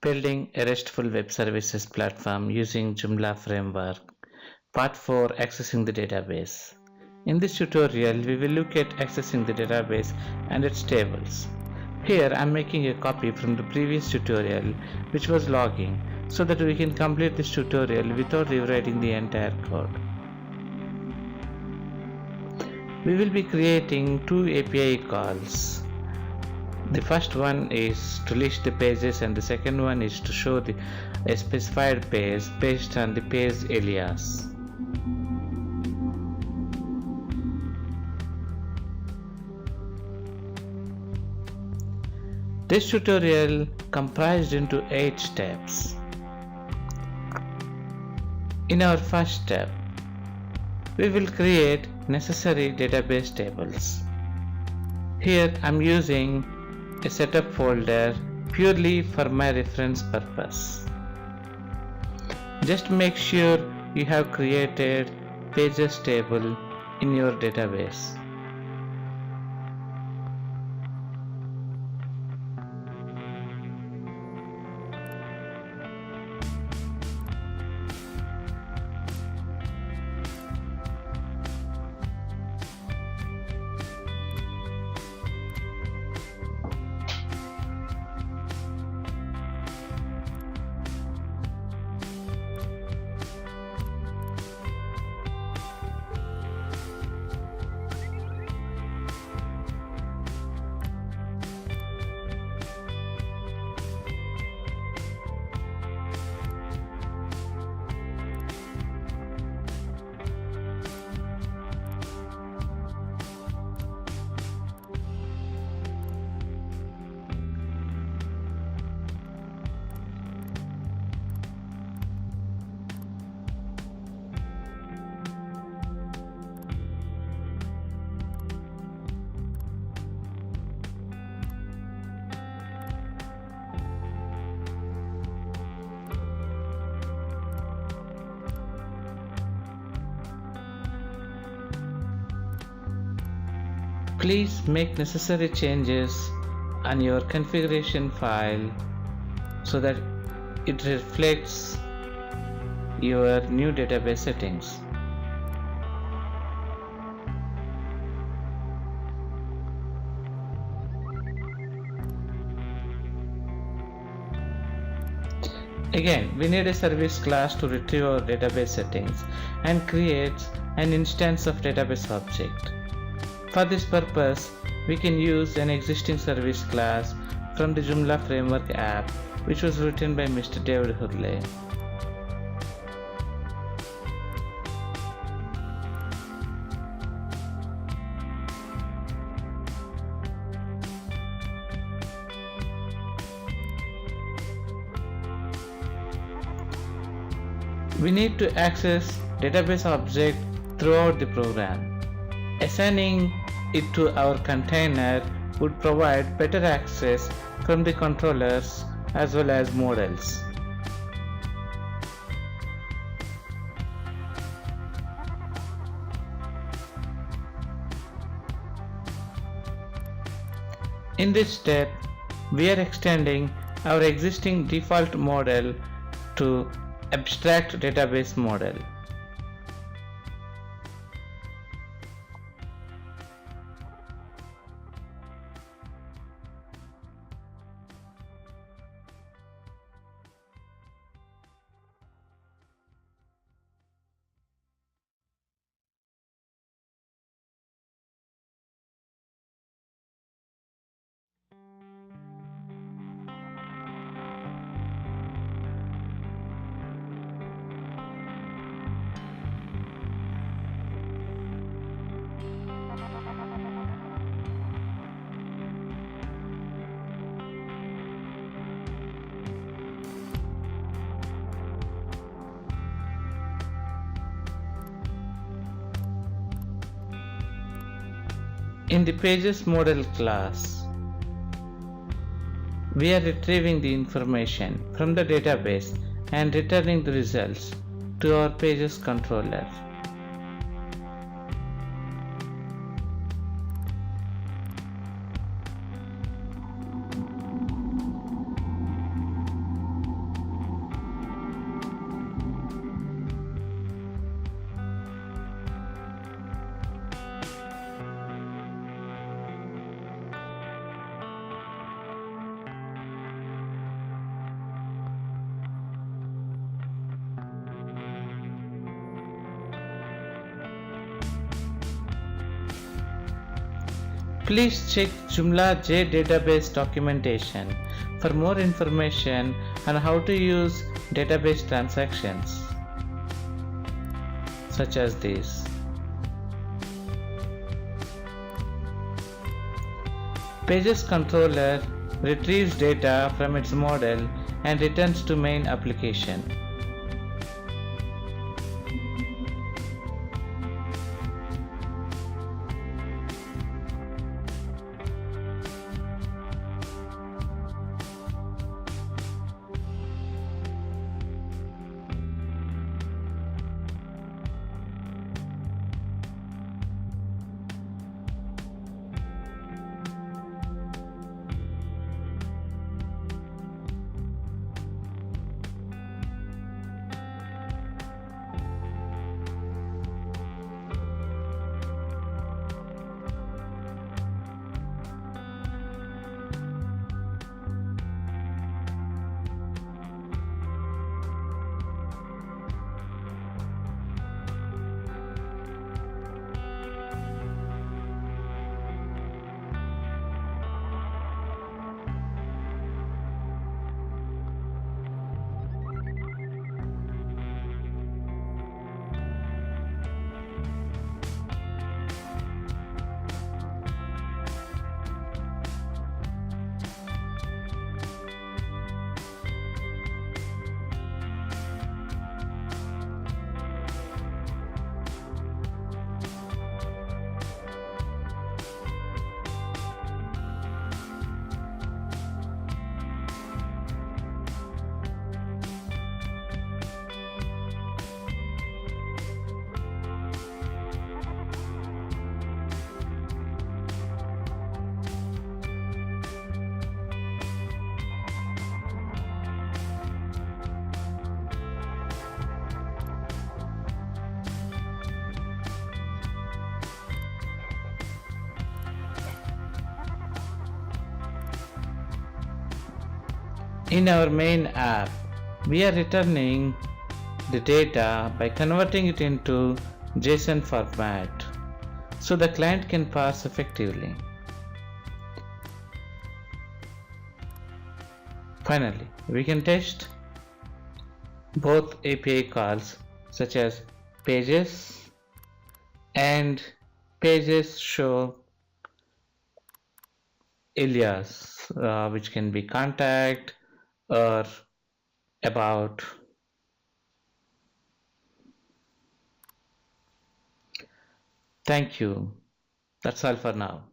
Building a RESTful web services platform using Joomla framework. Part 4, Accessing the database. In this tutorial, we will look at accessing the database and its tables. Here I am making a copy from the previous tutorial, which was logging, so that we can complete this tutorial without rewriting the entire code. We will be creating two API calls. The first one is to list the pages and the second one is to show a specified page based on the page alias. This tutorial comprised into 8 steps. In our first step, we will create necessary database tables. Here I am using a setup folder purely for my reference purpose. Just make sure you have created pages table in your database. Please make necessary changes on your configuration file so that it reflects your new database settings. Again, we need a service class to retrieve our database settings and create an instance of database object. For this purpose, we can use an existing service class from the Joomla framework app, which was written by Mr. David Hurley. We need to access database object throughout the program. Assigning it to our container would provide better access from the controllers as well as models. In this step, we are extending our existing default model to abstract database model. In the pages model class, we are retrieving the information from the database and returning the results to our pages controller. Please check Joomla J database documentation for more information on how to use database transactions such as this. Pages controller retrieves data from its model and returns to main application. In our main app, we are returning the data by converting it into JSON format so the client can parse effectively. Finally, we can test both API calls such as pages and pages show alias, which can be contact or about. Thank you. That's all for now.